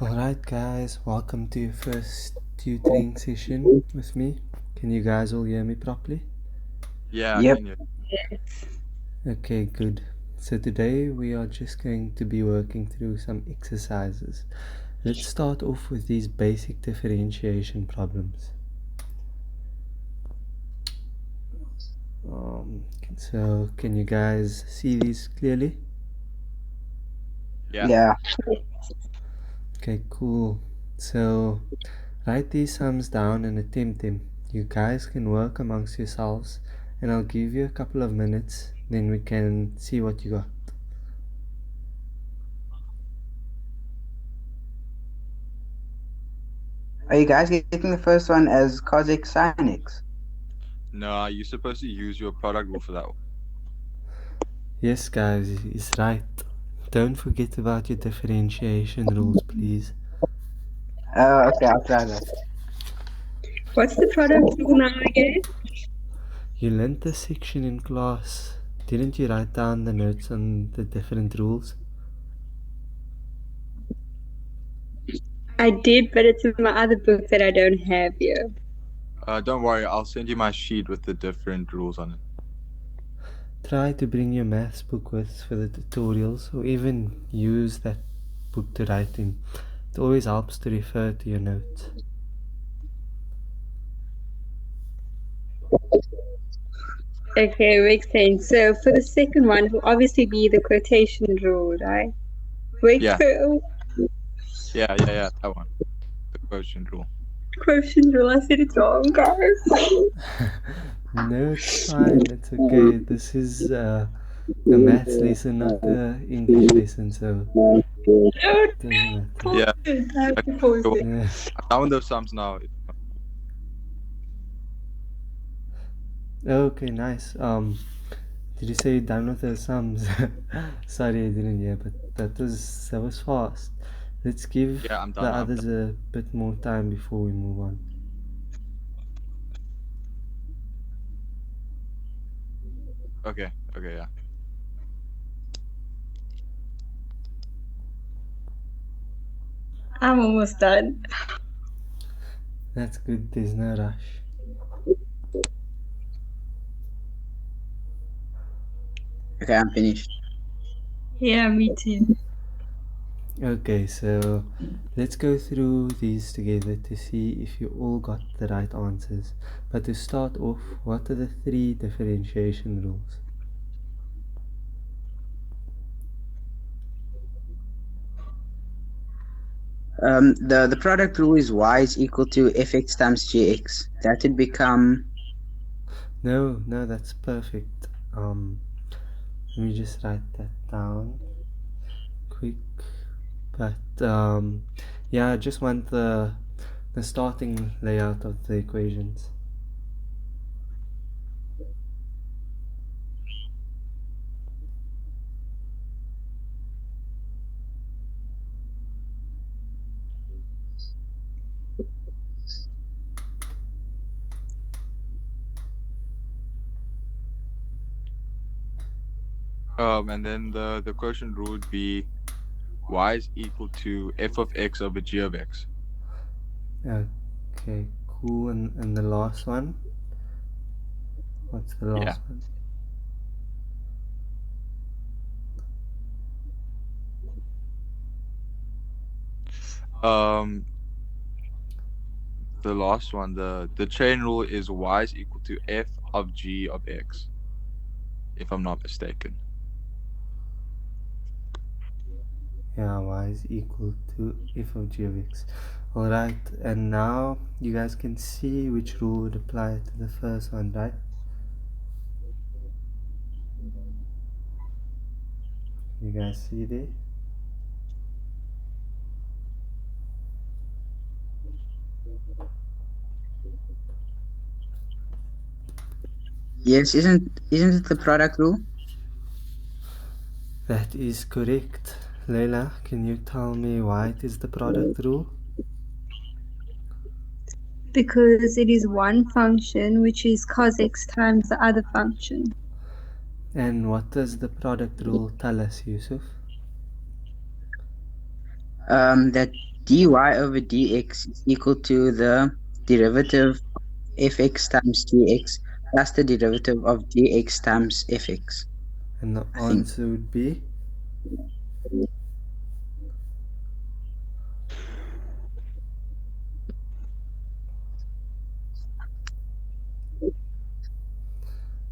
Alright guys, welcome to your first tutoring session with me. Can you guys all hear me properly? Yeah, I Yep. can hear. Okay, good. So today we are just going to be working through some exercises. Let's start off with these basic differentiation problems. So can you guys see these clearly? Yeah. Okay, cool. So write these sums down and attempt them. You guys can work amongst yourselves and I'll give you a couple of minutes, then we can see what you got. Are you guys getting the first one as cosec sin x? No, you're supposed to use your product rule for that one. Yes guys, he's right. Don't forget about your differentiation rules, please. Okay, I'll try that. What's the product rule now again? You learned this section in class. Didn't you write down the notes on the different rules? I did, but it's in my other book that I don't have here. Don't worry, I'll send you my sheet with the different rules on it. Try to bring your maths book with for the tutorials, or even use that book to write in. It always helps to refer to your notes. Okay, makes sense. So for the second one, it will obviously be the quotation rule, right? Wait, Yeah. Yeah, that one. The quotient rule. quotient rule. I said it wrong, guys. No, it's fine. It's okay. This is a maths lesson, not an English lesson, so it doesn't matter. Yeah. I have to pause it. Yeah. I found those sums now. Okay, nice. Did you say you're done with the sums? Sorry, I didn't hear, but that was fast. Let's give Yeah, I'm the done. others a bit more time before we move on. Okay, yeah. I'm almost done. That's good. There's no rush. Okay, I'm finished. Yeah, me too. Okay, so let's go through these together to see if you all got the right answers. But to start off, what are the 3 differentiation rules? The product rule is y is equal to fx times gx. That would become No, that's perfect. Let me just write that down quick. But yeah, I just want the starting layout of the equations. And then the quotient rule would be y is equal to f of x over g of x. Okay, cool. And the last one? What's the last one? The last one, the chain rule is y is equal to f of g of x, if I'm not mistaken. Yeah, y is equal to f of g of x. Alright, and now you guys can see which rule would apply to the first one, right? You guys see there? yes. Isn't it the product rule? That is correct. Leila, can you tell me why it is the product rule? Because it is one function which is cos x times the other function. And what does the product rule tell us, Yusuf? That dy over dx is equal to the derivative of fx times gx plus the derivative of gx times fx, And the I think. answer would be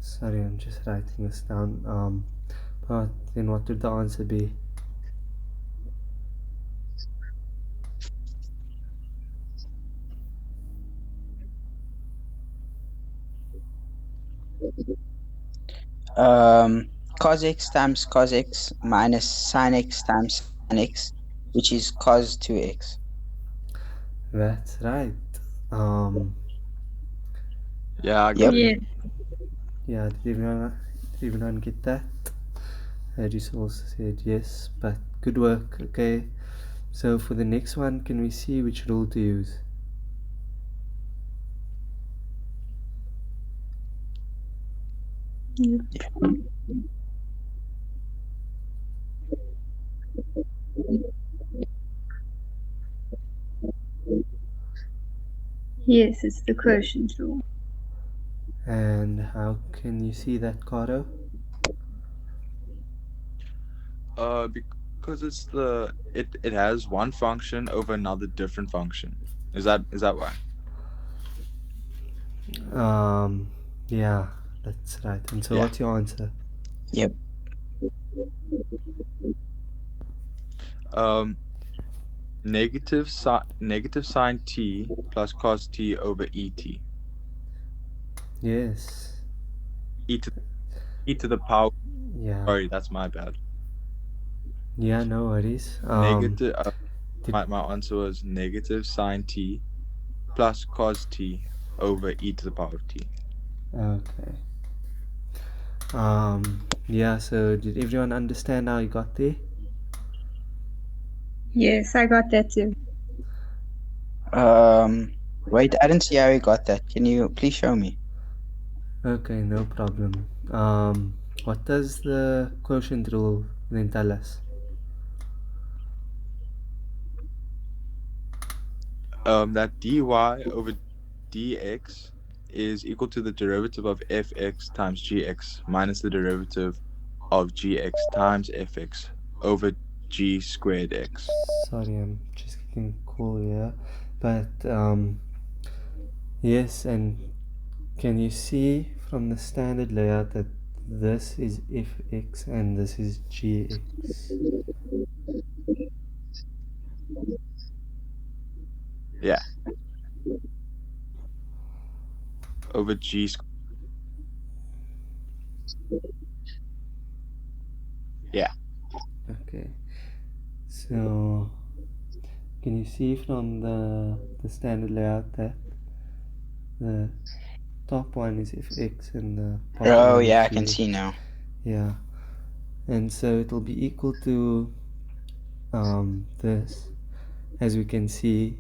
sorry, I'm just writing this down. But then what would the answer be? Cos x times cos x minus sin x times sin x, which is cos 2x. That's right. Um, Yeah, I got Yep. it. Yeah. yeah, did everyone get that? Regis also said yes, but good work. Okay, so for the next one, can we see which rule to use? Yes, it's the quotient rule. And how can you see that, Caro? Because it has one function over another different function. Is that why? Yeah, that's right. And so, Yeah. what's your answer? Yep. Negative sine t plus cos t over et. Yes. E to the power. Yeah. Sorry, that's my bad. Yeah. No worries. Negative. Did, My answer was negative sine t plus cos t over e to the power of t. okay. Yeah. So, did everyone understand how you got there? Yes, I got that too. Wait, I didn't see how you got that. Can you please show me? Okay, no problem. What does the quotient rule then tell us? That dy over dx is equal to the derivative of fx times gx minus the derivative of gx times fx over g squared x. Sorry, I'm just getting cool here. But yes, and can you see from the standard layout that this is fx and this is gx? Yeah, over g. Yeah. Okay, so can you see from the standard layout that the top one is fx and the bottom Oh one is yeah, I can gx? see now. Yeah, and so it'll be equal to this, as we can see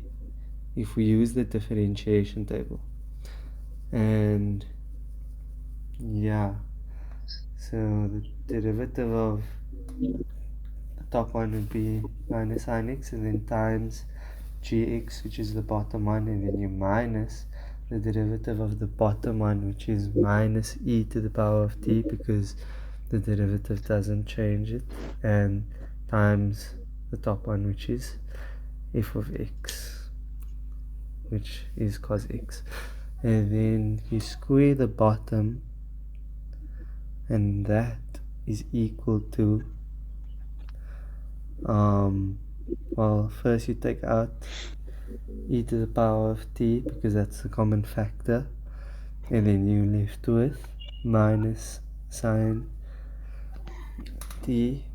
if we use the differentiation table. And yeah, so the derivative of the top one would be minus sin x and then times gx, which is the bottom one, and then you minus the derivative of the bottom one, which is minus e to the power of t, because the derivative doesn't change it, and times the top one, which is f of x, which is cos x. And then you square the bottom, and that is equal to well, first you take out e to the power of t because that's the common factor, and then you left with minus sine t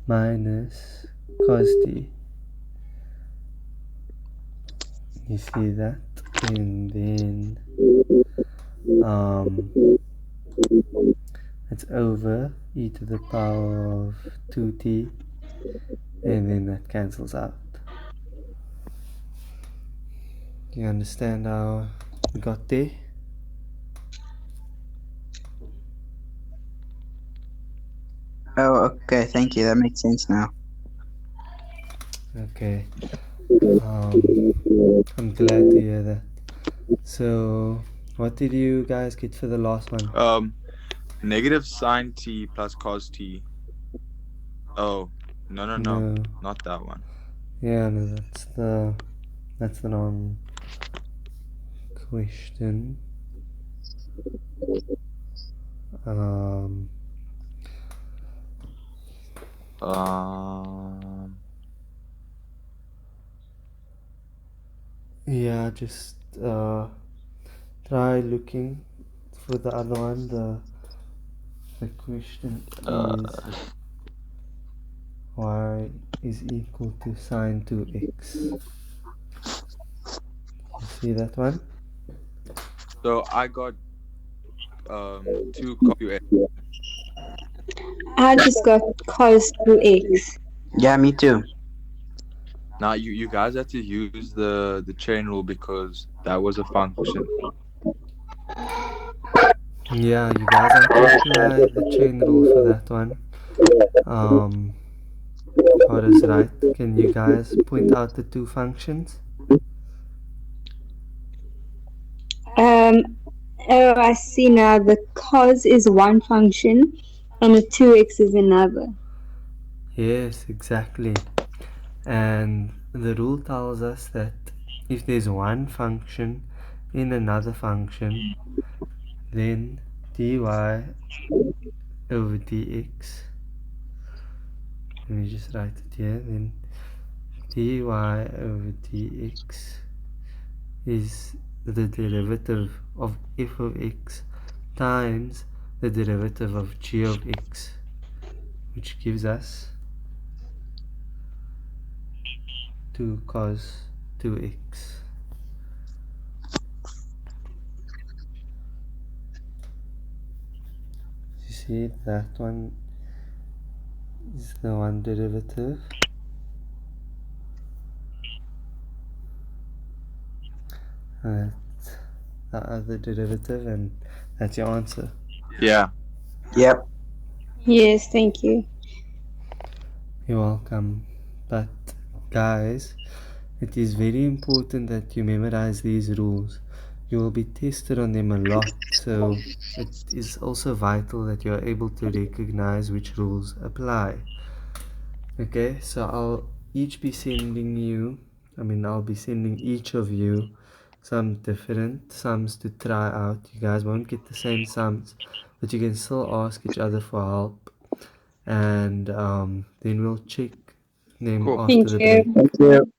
minus cos t. You see that? And then it's over e to the power of 2t, and then that cancels out. You understand how we got there? Oh, okay, thank you. That makes sense now. Okay. Um, I'm glad to hear that. So, what did you guys get for the last one? Negative sine t plus cos t. Oh, no, No. not that one. Yeah, no, that's the wrong question. Um, Um, yeah, just try looking for the other one. The question uh, is y is equal to sine 2x. You see that one? so I got two cos 2x. I just got cos 2x. Yeah, me too. Now you guys had to use the chain rule because that was a function. Yeah, you guys have to apply the chain rule for that one. Um, what is right? Can you guys point out the two functions? Um, oh, I see now. The cos is one function and the 2x is another. Yes, exactly. And the rule tells us that if there's one function in another function, then dy over dx, let me just write it here, then dy over dx is the derivative of f of x times the derivative of g of x, which gives us 2 cos 2x. You see, that one is the one derivative, and the other derivative, and that's your answer. Yeah. Yep. Yes, thank you. You're welcome. But guys, it is very important that you memorize these rules. You will be tested on them a lot, so it is also vital that you are able to recognize which rules apply. Okay, so I'll be sending each of you some different sums to try out. You guys won't get the same sums, but you can still ask each other for help, and then we'll check them Cool. after Thank the break. you. Thank you.